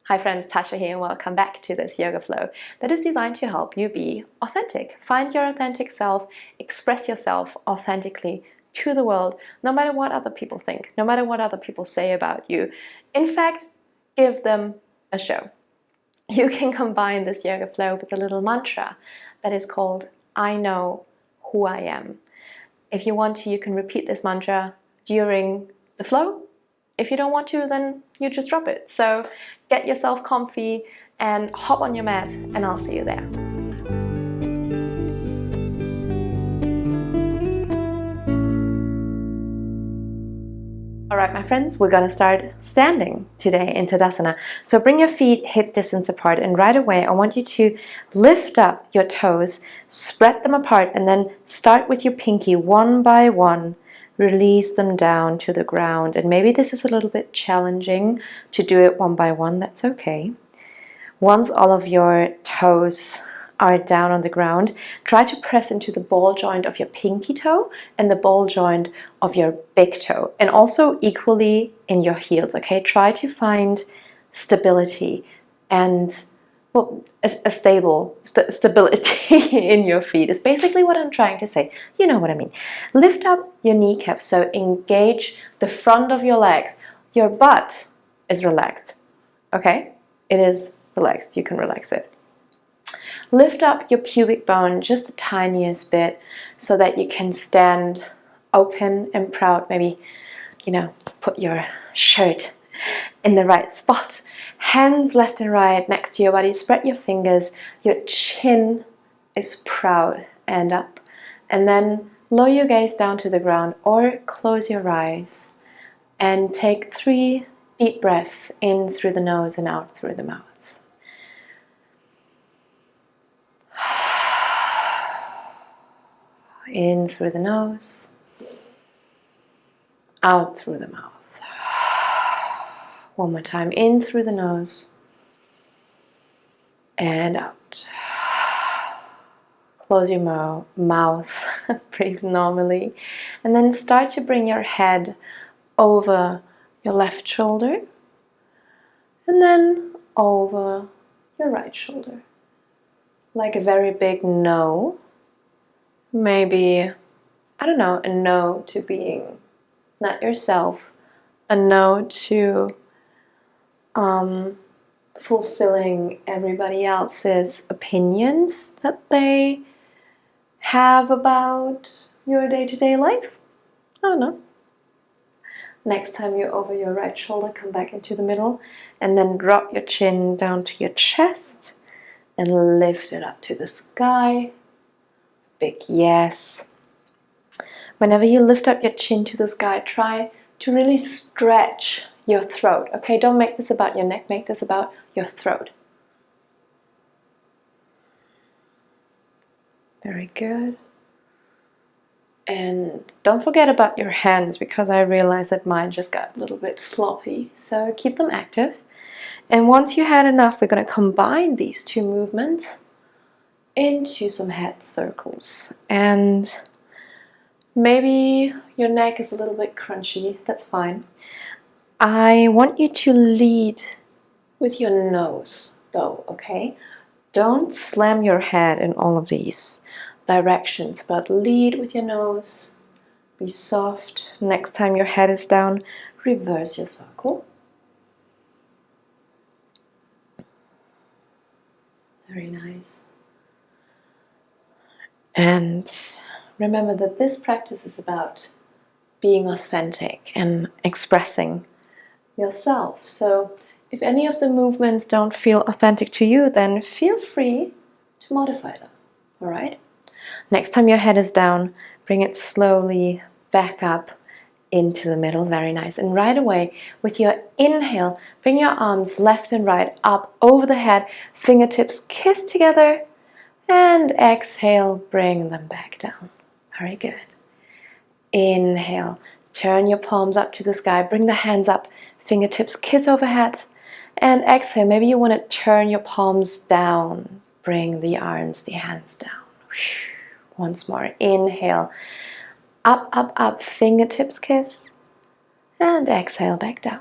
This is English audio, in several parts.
Hi friends, Tasha here and welcome back to this yoga flow that is designed to help you be authentic. Find your authentic self, express yourself authentically to the world, no matter what other people think, no matter what other people say about you. In fact, give them a show. You can combine this yoga flow with a little mantra that is called I know who I am. If you want to, you can repeat this mantra during the flow. If you don't want to, then you just drop it. So get yourself comfy and hop on your mat, and I'll see you there. All right, my friends, we're gonna start standing today in Tadasana. So bring your feet hip distance apart, and right away I want you to lift up your toes, spread them apart, and then start with your pinky one by one. Release them down to the ground. And maybe this is a little bit challenging to do it one by one. That's okay. Once all of your toes are down on the ground, try to press into the ball joint of your pinky toe and the ball joint of your big toe, and also equally in your heels. Okay, try to find stability and a stability in your feet is basically what I'm trying to say. You know what I mean. Lift up your kneecaps, so engage the front of your legs. Your butt is relaxed, okay? It is relaxed. You can relax it. Lift up your pubic bone just the tiniest bit so that you can stand open and proud. Maybe, put your shirt in the right spot. Hands left and right next to your body. Spread your fingers. Your chin is proud and up. And then lower your gaze down to the ground or close your eyes and take 3 deep breaths in through the nose and out through the mouth. In through the nose, out through the mouth. One more time, in through the nose and out. Close your mouth, breathe normally, and then start to bring your head over your left shoulder and then over your right shoulder. Like a very big no. Maybe, I don't know, a no to being not yourself, a no to fulfilling everybody else's opinions that they have about your day-to-day life. I don't know. Next time you're over your right shoulder, come back into the middle and then drop your chin down to your chest and lift it up to the sky. Big yes. Whenever you lift up your chin to the sky, try to really stretch your throat. Okay, don't make this about your neck, make this about your throat. Very good. And don't forget about your hands, because I realized that mine just got a little bit sloppy. So keep them active. And once you had enough, we're going to combine these 2 movements into some head circles. And maybe your neck is a little bit crunchy. That's fine. I want you to lead with your nose, though, okay? Don't slam your head in all of these directions, but lead with your nose. Be soft. Next time your head is down, reverse your circle. Very nice. And remember that this practice is about being authentic and expressing yourself. So if any of the movements don't feel authentic to you, then feel free to modify them. All right? Next time your head is down, bring it slowly back up into the middle. Very nice. And right away, with your inhale, bring your arms left and right up over the head, fingertips kiss together, and exhale, bring them back down. Very good. Inhale, turn your palms up to the sky, bring the hands up, fingertips kiss overhead, and exhale. Maybe you want to turn your palms down, bring the arms, the hands down. Once more, inhale, up, up, up, fingertips kiss, and exhale back down.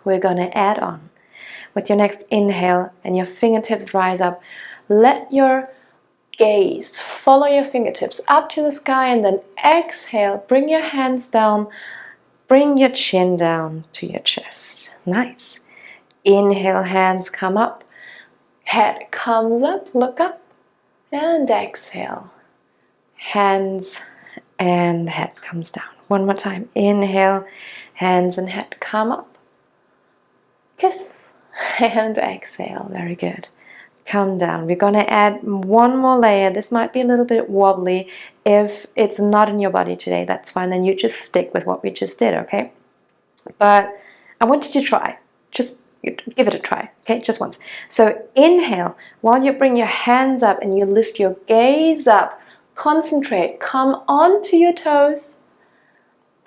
We're going to add on With your next inhale and your fingertips rise up, let your gaze follow your fingertips up to the sky, and then exhale, bring your hands down, bring your chin down to your chest. Nice. Inhale, hands come up, head comes up, look up, and exhale. Hands and head comes down. One more time. Inhale, hands and head come up. Kiss and exhale. Very good. Come down. We're going to add one more layer. This might be a little bit wobbly. If it's not in your body today, that's fine. Then you just stick with what we just did, okay? But I want you to try. Just give it a try, okay? Just once. So inhale, while you bring your hands up and you lift your gaze up, concentrate, come onto your toes.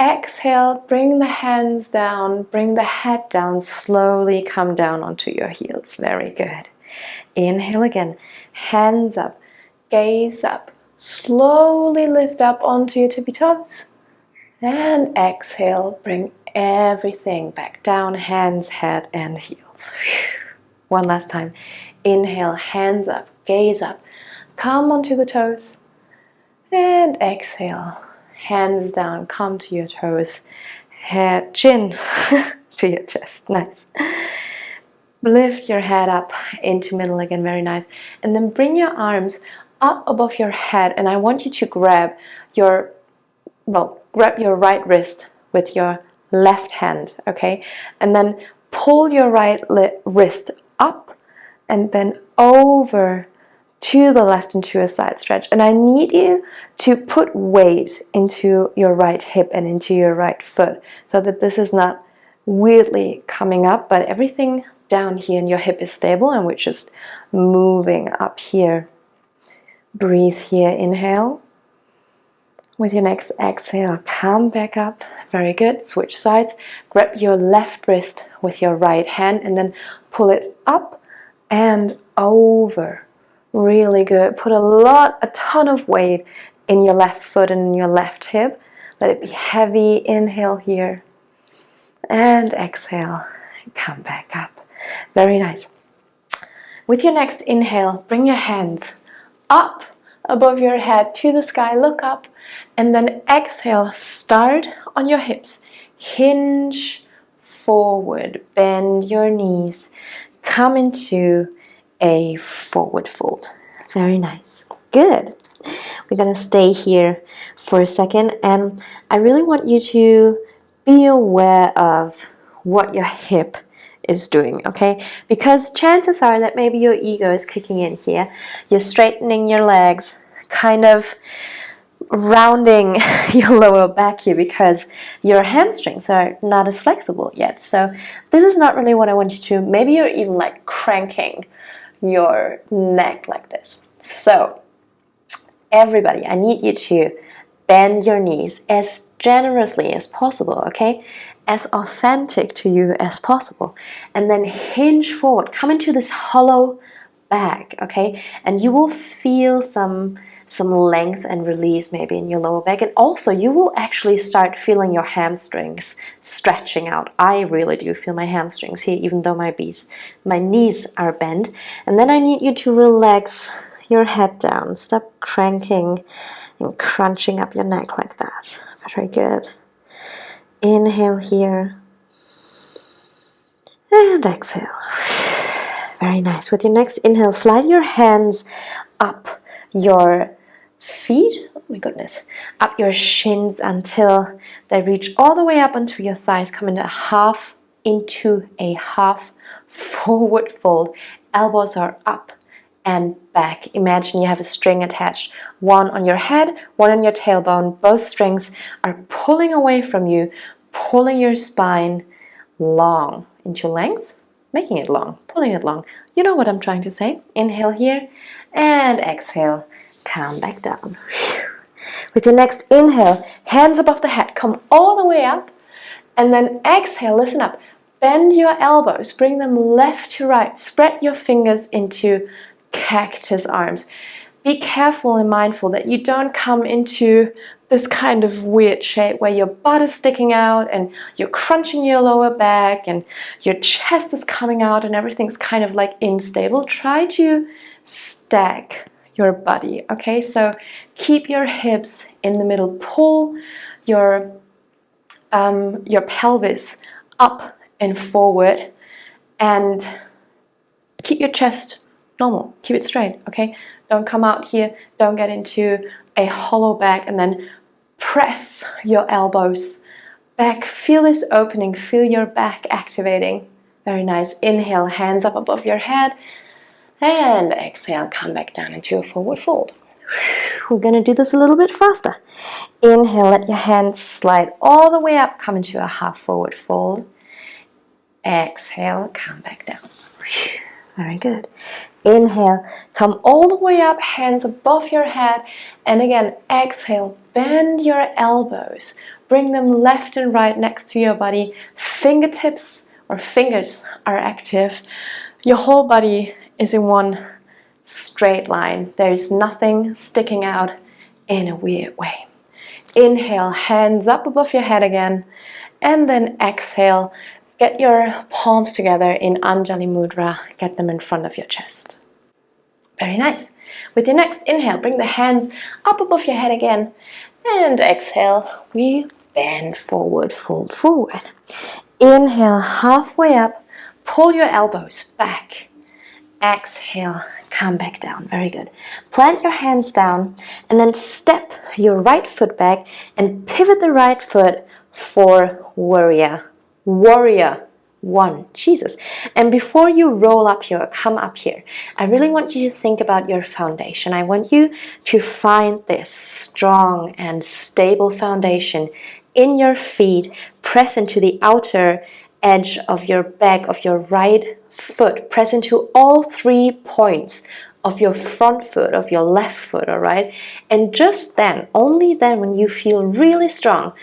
Exhale, bring the hands down, bring the head down, slowly come down onto your heels. Very good. Inhale again, hands up, gaze up, slowly lift up onto your tippy toes. And exhale, bring everything back down, hands, head, and heels. One last time. Inhale, hands up, gaze up, come onto the toes. And exhale, hands down, come to your toes, head, chin to your chest. Nice. Lift your head up into middle again, very nice. And then bring your arms up above your head, and I want you to grab your right wrist with your left hand, okay? And then pull your right wrist up and then over to the left into a side stretch. And I need you to put weight into your right hip and into your right foot so that this is not weirdly coming up, but everything down here in your hip is stable and we're just moving up here. Breathe here, inhale. With your next exhale, come back up. Very good. Switch sides. Grab your left wrist with your right hand and then pull it up and over. Really good. Put a ton of weight in your left foot and in your left hip. Let it be heavy. Inhale here. And exhale. Come back up. Very nice. With your next inhale, bring your hands up above your head to the sky. Look up. And then exhale, start on your hips. Hinge forward, bend your knees. Come into a forward fold. Very nice. Good. We're going to stay here for a second. And I really want you to be aware of what your hip is doing, okay? Because chances are that maybe your ego is kicking in here. You're straightening your legs, kind of rounding your lower back here because your hamstrings are not as flexible yet. So this is not really what I want you to. Maybe you're even like cranking your neck like this. So everybody, I need you to bend your knees as generously as possible, okay? As authentic to you as possible. And then hinge forward, come into this hollow back, okay? And you will feel some length and release maybe in your lower back, and also you will actually start feeling your hamstrings stretching out. I really do feel my hamstrings here, even though my knees are bent. And then I need you to relax your head down. Stop cranking and crunching up your neck like that. Very good. Inhale here and exhale. Very nice. With your next inhale, slide your hands up your feet, oh my goodness, up your shins until they reach all the way up onto your thighs. Come into a half forward fold. Elbows are up and back. Imagine you have a string attached, one on your head, one on your tailbone. Both strings are pulling away from you, pulling your spine long into length, making it long, pulling it long. You know what I'm trying to say. Inhale here and exhale. Come back down. With your next inhale, hands above the head, come all the way up, and then exhale, listen up. Bend your elbows, bring them left to right. Spread your fingers into cactus arms. Be careful and mindful that you don't come into this kind of weird shape where your butt is sticking out and you're crunching your lower back and your chest is coming out and everything's kind of like unstable, try to stack your body, okay? So keep your hips in the middle, pull your pelvis up and forward, and keep your chest normal, keep it straight, okay? Don't come out here, don't get into a hollow back, and then press your elbows back. Feel this opening, feel your back activating. Very nice. Inhale, hands up above your head, and exhale, come back down into a forward fold. We're going to do this a little bit faster. Inhale, let your hands slide all the way up, come into a half forward fold. Exhale, come back down. Very good. Inhale, come all the way up, hands above your head, and again, exhale, bend your elbows. Bring them left and right next to your body. Fingertips or fingers are active. Your whole body is in one straight line. There is nothing sticking out in a weird way. Inhale, hands up above your head again, and then exhale. Get your palms together in Anjali Mudra. Get them in front of your chest. Very nice. With your next inhale, bring the hands up above your head again, and exhale, we bend forward, fold forward. Inhale, halfway up, pull your elbows back. Exhale, come back down. Very good. Plant your hands down and then step your right foot back and pivot the right foot for warrior. Warrior one. Jesus. And before you roll up here, come up here, I really want you to think about your foundation. I want you to find this strong and stable foundation in your feet. Press into the outer edge of your back of your right foot. Press into all 3 points of your front foot, of your left foot, all right? And just then, only then, when you feel really strong,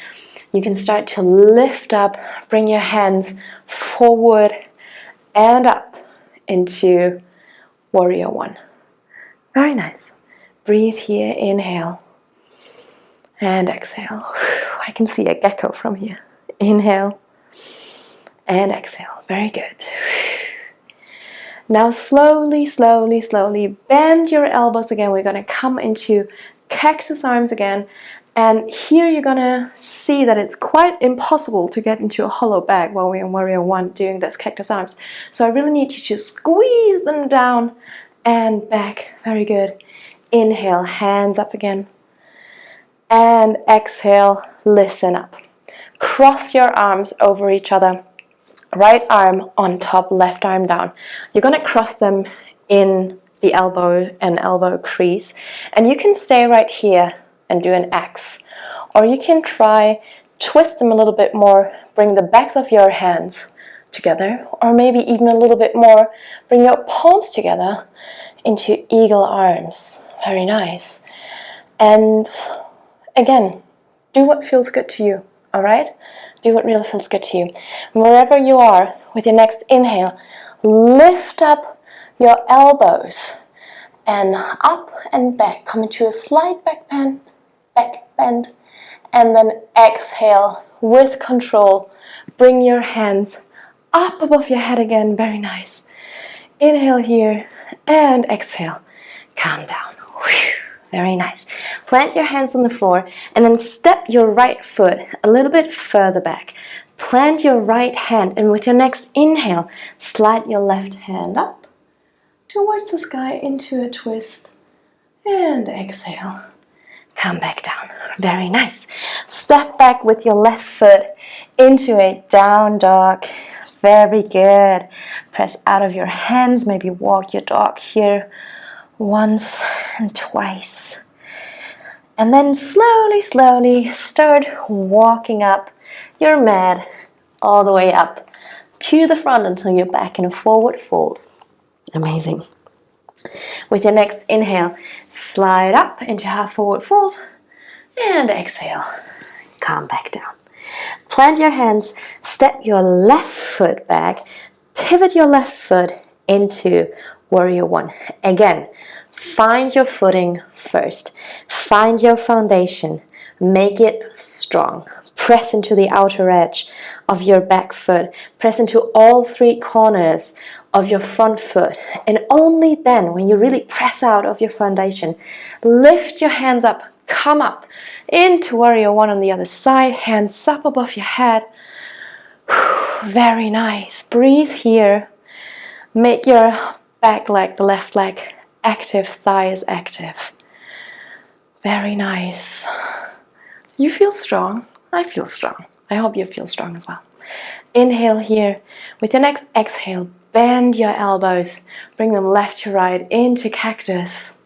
you can start to lift up, bring your hands forward and up into warrior one. Very nice. Breathe here, inhale and exhale. I can see a gecko from here. Inhale and exhale. Very good. Now slowly, slowly, slowly bend your elbows again. We're going to come into cactus arms again. And here you're going to see that it's quite impossible to get into a hollow back while we're in warrior one doing this cactus arms. So I really need you to squeeze them down and back. Very good. Inhale, hands up again. And exhale, listen up. Cross your arms over each other. Right arm on top, left arm down. You're going to cross them in the elbow and elbow crease. And you can stay right here and do an X. Or you can try twist them a little bit more, bring the backs of your hands together, or maybe even a little bit more, bring your palms together into eagle arms. Very nice. And again, do what feels good to you, all right? Do what really feels good to you. Wherever you are, with your next inhale, lift up your elbows and up and back. Come into a slight back bend, and then exhale with control. Bring your hands up above your head again. Very nice. Inhale here and exhale. Calm down. Whew. Very nice. Plant your hands on the floor and then step your right foot a little bit further back. Plant your right hand, and with your next inhale, slide your left hand up towards the sky into a twist. And exhale. Come back down. Very nice. Step back with your left foot into a down dog. Very good. Press out of your hands. Maybe walk your dog here once and twice. And then slowly, slowly start walking up your mat all the way up to the front until you're back in a forward fold. Amazing. With your next inhale, slide up into half forward fold and exhale. Calm back down. Plant your hands, step your left foot back, pivot your left foot into warrior one. Again, find your footing first. Find your foundation. Make it strong. Press into the outer edge of your back foot. Press into all 3 corners of your front foot. And only then, when you really press out of your foundation, lift your hands up, come up into warrior one on the other side, hands up above your head. Very nice. Breathe here. Make your back leg, the left leg, active, thighs active. Very nice. You feel strong. I feel strong. I hope you feel strong as well. Inhale here. With your next exhale, bend your elbows. Bring them left to right into cactus.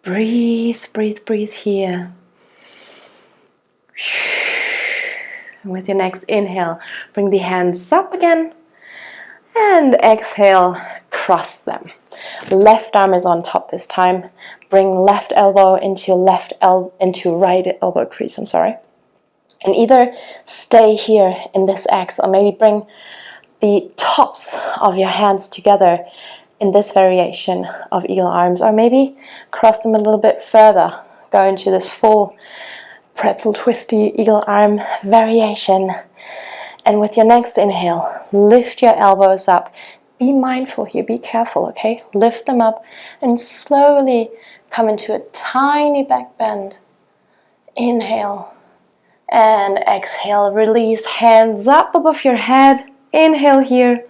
Breathe, breathe, breathe here. And with your next inhale, bring the hands up again. And exhale, cross them. Left arm is on top this time. Bring left elbow into right elbow crease, And either stay here in this X or maybe bring the tops of your hands together in this variation of eagle arms, or maybe cross them a little bit further. Go into this full pretzel twisty eagle arm variation. And with your next inhale, lift your elbows up. Be mindful here, be careful, okay? Lift them up and slowly come into a tiny back bend. Inhale and exhale, release, hands up above your head. Inhale here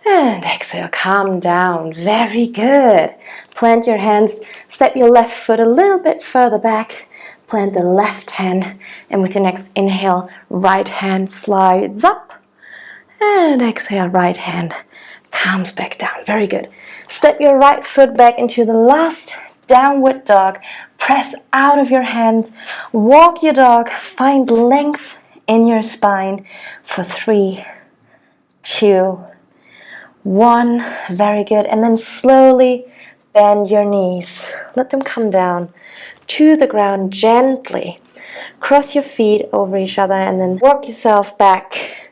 and exhale, calm down. Very good. Plant your hands, step your left foot a little bit further back. Plant the left hand, and with your next inhale, right hand slides up. And exhale, right hand comes back down. Very good. Step your right foot back into the last downward dog. Press out of your hands. Walk your dog. Find length in your spine for 3, 2, 1. Very good. And then slowly bend your knees. Let them come down to the ground gently. Cross your feet over each other and then work yourself back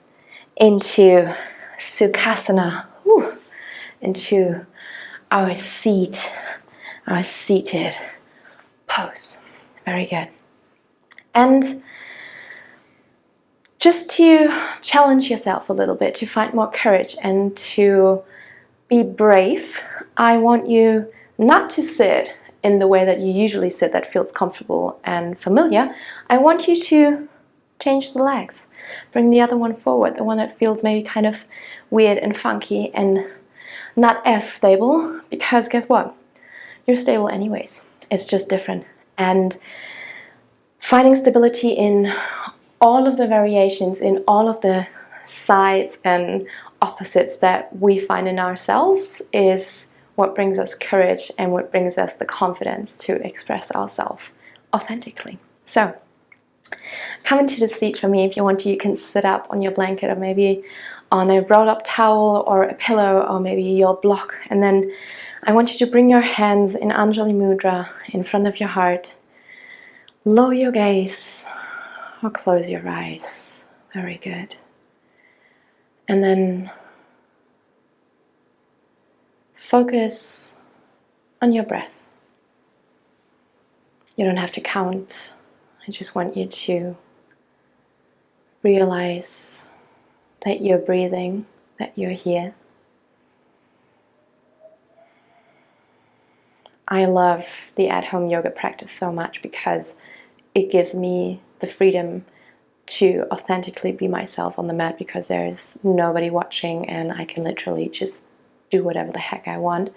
into Sukhasana, into our seat, our seated pose. Very good. And just to challenge yourself a little bit, to find more courage and to be brave, I want you not to sit in the way that you usually sit that feels comfortable and familiar. I want you to change the legs. Bring the other one forward, the one that feels maybe kind of weird and funky and not as stable, because guess what? You're stable anyways. It's just different. And finding stability in all of the variations, in all of the sides and opposites that we find in ourselves is what brings us courage and what brings us the confidence to express ourselves authentically. So, come into the seat for me. If you want to, you can sit up on your blanket or maybe on a rolled up towel or a pillow or maybe your block. And then I want you to bring your hands in Anjali Mudra in front of your heart. Lower your gaze or close your eyes. Very good. And then focus on your breath. You don't have to count. I just want you to realize that you're breathing, that you're here. I love the at-home yoga practice so much because it gives me the freedom to authentically be myself on the mat, because there's nobody watching and I can literally just do whatever the heck I want.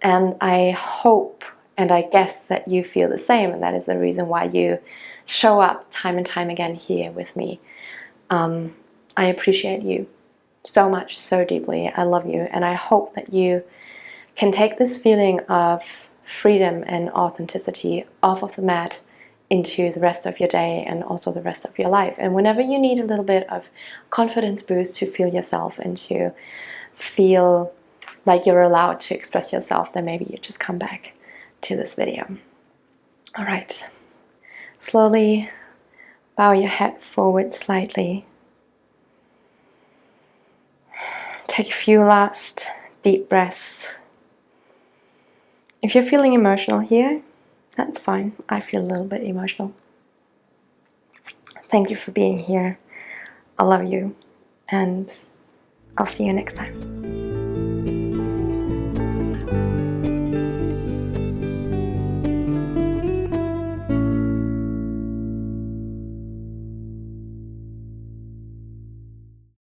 And I hope and I guess that you feel the same, and that is the reason why you show up time and time again here with me. I appreciate you so much, so deeply. I love you, and I hope that you can take this feeling of freedom and authenticity off of the mat into the rest of your day and also the rest of your life. And whenever you need a little bit of confidence boost to feel yourself and to feel like you're allowed to express yourself, then maybe you just come back to this video. All right, slowly bow your head forward slightly. Take a few last deep breaths. If you're feeling emotional here, that's fine. I feel a little bit emotional. Thank you for being here. I love you, and I'll see you next time.